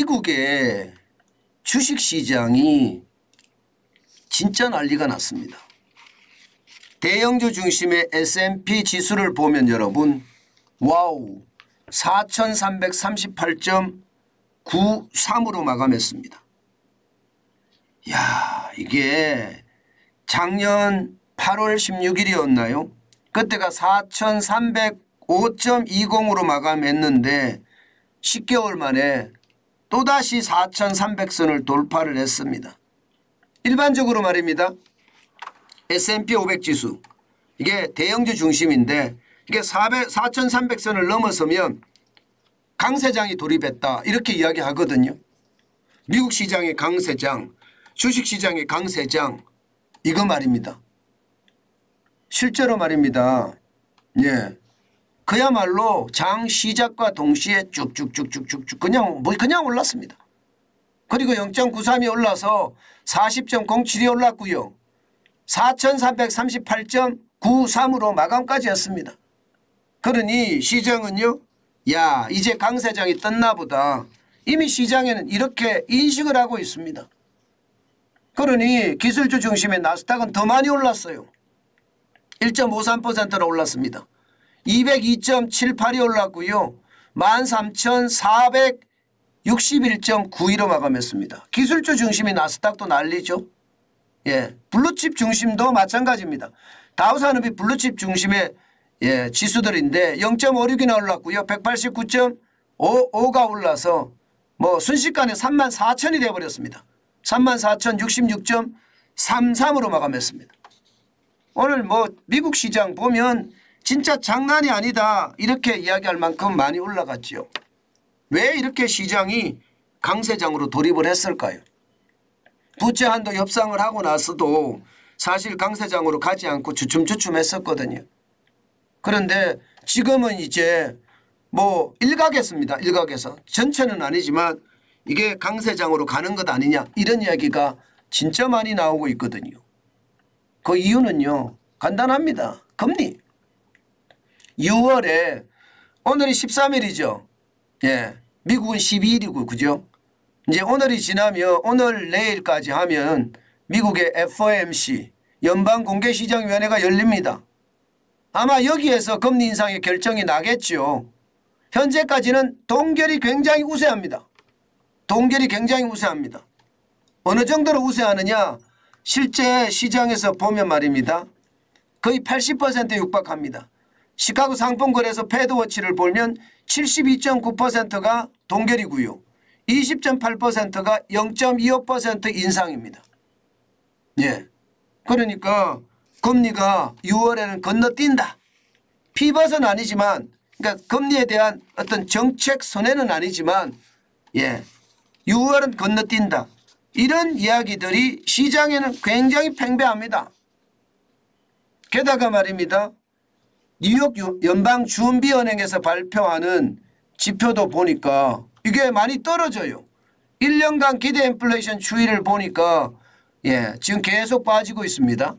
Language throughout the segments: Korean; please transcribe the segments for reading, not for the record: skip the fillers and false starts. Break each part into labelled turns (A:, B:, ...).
A: 미국의 주식시장이 진짜 난리가 났습니다. 대형주 중심의 S&P 지수를 보면 여러분 와우 4338.93으로 마감했습니다. 야, 이게 작년 8월 16일이었나요? 그때가 4305.20으로 마감했는데 10개월 만에 또다시 4300선을 돌파를 했습니다. 일반적으로 말입니다. S&P 500 지수 이게 대형주 중심인데 이게 4300선을 넘어서면 강세장이 돌입했다 이렇게 이야기하거든요. 미국 시장의 강세장, 주식시장의 강세장 이거 말입니다. 실제로 말입니다. 예, 그야말로 장 시작과 동시에 쭉쭉쭉쭉쭉 그냥 올랐습니다. 그리고 0.93이 올라서 40.07이 올랐고요. 4338.93으로 마감까지 했습니다. 그러니 시장은요. 야, 이제 강세장이 떴나 보다. 이미 시장에는 이렇게 인식을 하고 있습니다. 그러니 기술주 중심의 나스닥은 더 많이 올랐어요. 1.53%나 올랐습니다. 202.78이 올랐고요. 13,461.92로 마감했습니다. 기술주 중심의 나스닥도 난리죠. 예, 블루칩 중심도 마찬가지입니다. 다우산업이 블루칩 중심의 지수들인데 0.56이나 올랐고요. 189.55가 올라서 뭐 순식간에 34,000이 되어버렸습니다. 34,066.33으로 마감했습니다. 오늘 뭐 미국 시장 보면 진짜 장난이 아니다 이렇게 이야기할 만큼 많이 올라갔죠. 왜 이렇게 시장이 강세장으로 돌입을 했을까요? 부채 한도 협상을 하고 나서도 사실 강세장으로 가지 않고 주춤주춤 했었거든요. 그런데 지금은 이제 뭐 일각에서입니다. 일각에서 전체는 아니지만 이게 강세장으로 가는 것 아니냐 이런 이야기가 진짜 많이 나오고 있거든요. 그 이유는요. 간단합니다. 금리. 6월에 오늘이 13일이죠. 예, 미국은 12일이고 그죠? 이제 오늘이 지나면 오늘 내일까지 하면 미국의 FOMC 연방공개시장위원회가 열립니다. 아마 여기에서 금리 인상의 결정이 나겠죠. 현재까지는 동결이 굉장히 우세합니다. 동결이 굉장히 우세합니다. 어느 정도로 우세하느냐? 실제 시장에서 보면 말입니다. 거의 80%에 육박합니다. 시카고 상품거래소 패드워치를 보면 72.9%가 동결이고요. 20.8%가 0.25% 인상입니다. 예. 그러니까 금리가 6월에는 건너뛴다. 피벗은 아니지만 그러니까 금리에 대한 어떤 정책 선회는 아니지만 예. 6월은 건너뛴다. 이런 이야기들이 시장에는 굉장히 팽배합니다. 게다가 말입니다. 뉴욕 연방준비은행에서 발표하는 지표도 보니까 이게 많이 떨어져요. 1년간 기대 인플레이션 추이를 보니까 예, 지금 계속 빠지고 있습니다.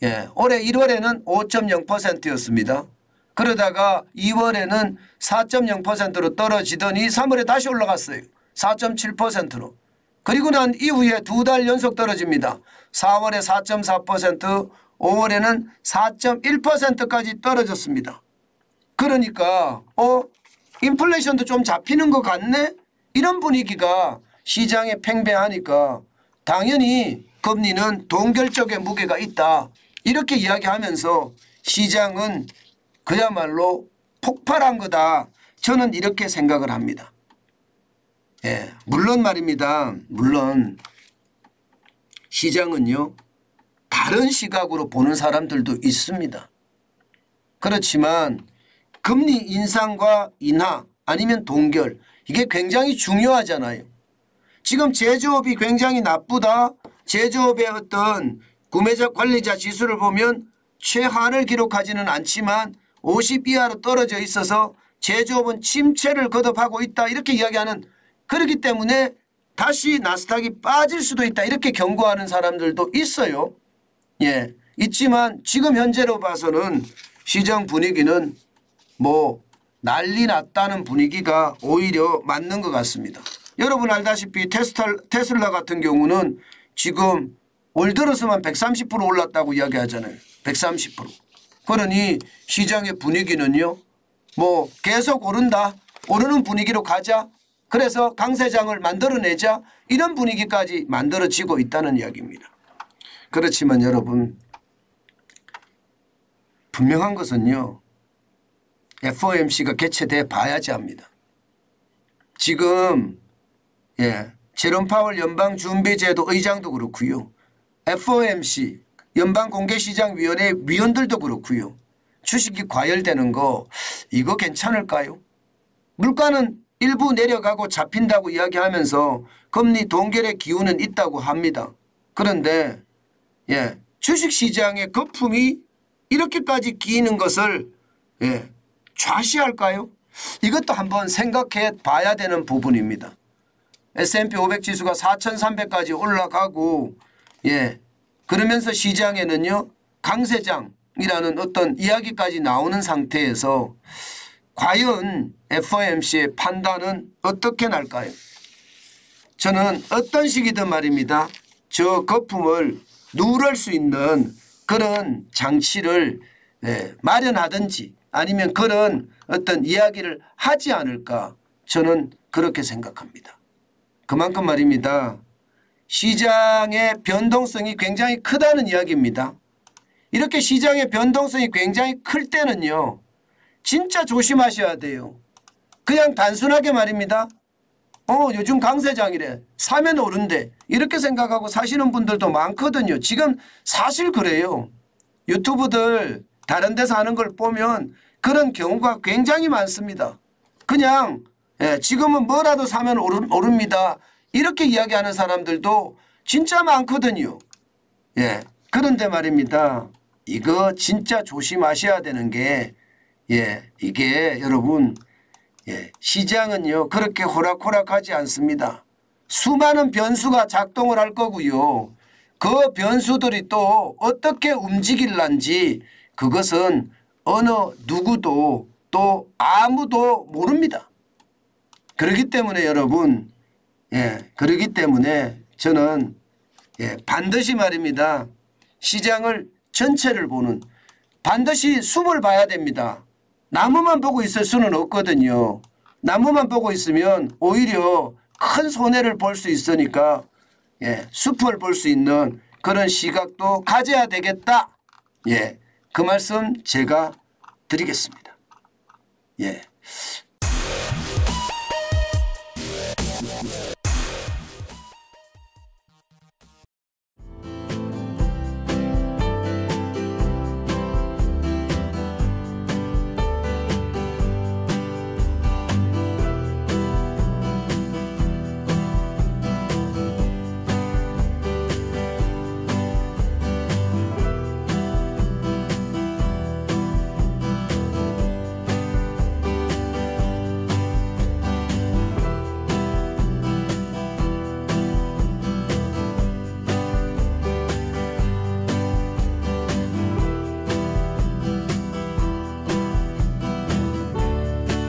A: 예, 올해 1월에는 5.0%였습니다. 그러다가 2월에는 4.0%로 떨어지더니 3월에 다시 올라갔어요. 4.7%로. 그리고 난 이후에 2달 연속 떨어집니다. 4월에 4.4%, 5월에는 4.1%까지 떨어졌습니다. 그러니까 인플레이션도 좀 잡히는 것 같네? 이런 분위기가 시장에 팽배하니까 당연히 금리는 동결적의 무게가 있다. 이렇게 이야기하면서 시장은 그야말로 폭발한 거다. 저는 이렇게 생각을 합니다. 예, 물론 말입니다. 물론 시장은요. 다른 시각으로 보는 사람들도 있습니다. 그렇지만 금리 인상과 인하 아니면 동결 이게 굉장히 중요하잖아요. 지금 제조업이 굉장히 나쁘다. 제조업의 어떤 구매자 관리자 지수를 보면 최하를 기록하지는 않지만 50 이하로 떨어져 있어서 제조업은 침체를 거듭하고 있다. 이렇게 이야기하는 그렇기 때문에 다시 나스닥이 빠질 수도 있다. 이렇게 경고하는 사람들도 있어요. 예, 있지만 지금 현재로 봐서는 시장 분위기는 뭐 난리 났다는 분위기가 오히려 맞는 것 같습니다. 여러분 알다시피 테슬라 같은 경우는 지금 올 들어서만 130% 올랐다고 이야기하잖아요. 130%. 그러니 시장의 분위기는요. 뭐 계속 오른다. 오르는 분위기로 가자. 그래서 강세장을 만들어내자. 이런 분위기까지 만들어지고 있다는 이야기입니다. 그렇지만 여러분 분명한 것은요. FOMC가 개최돼 봐야지 합니다. 지금 제롬 파월 연방준비제도 의장도 그렇고요. FOMC 연방공개시장위원회 위원들도 그렇고요. 주식이 과열되는 거 이거 괜찮을까요? 물가는 일부 내려가고 잡힌다고 이야기하면서 금리 동결의 기운은 있다고 합니다. 그런데 주식시장의 거품이 이렇게까지 끼이는 것을 좌시할까요? 이것도 한번 생각해 봐야 되는 부분입니다. S&P 500 지수가 4,300까지 올라가고 그러면서 시장에는요 강세장이라는 어떤 이야기까지 나오는 상태에서 과연 FOMC의 판단은 어떻게 날까요? 저는 어떤 식이든 말입니다. 저 거품을 누럴 수 있는 그런 장치를 마련하든지 아니면 그런 어떤 이야기를 하지 않을까 저는 그렇게 생각합니다. 그만큼 말입니다. 시장의 변동성이 굉장히 크다는 이야기입니다. 이렇게 시장의 변동성이 굉장히 클 때는요. 진짜 조심하셔야 돼요. 그냥 단순하게 말입니다. 요즘 강세장이래. 사면 오른대. 이렇게 생각하고 사시는 분들도 많거든요. 지금 사실 그래요. 유튜브들 다른 데서 하는 걸 보면 그런 경우가 굉장히 많습니다. 그냥 지금은 뭐라도 사면 오릅니다. 이렇게 이야기하는 사람들도 진짜 많거든요. 그런데 말입니다. 이거 진짜 조심하셔야 되는 게 이게 여러분 시장은요 그렇게 호락호락하지 않습니다. 수많은 변수가 작동을 할 거고요. 그 변수들이 또 어떻게 움직일란지 그것은 어느 누구도 또 아무도 모릅니다. 그렇기 때문에 여러분 그렇기 때문에 저는 반드시 말입니다. 시장을 전체를 보는 반드시 숲을 봐야 됩니다. 나무만 보고 있을 수는 없거든요. 나무만 보고 있으면 오히려 큰 손해를 볼 수 있으니까 숲을 볼 수 있는 그런 시각도 가져야 되겠다. 그 말씀 제가 드리겠습니다.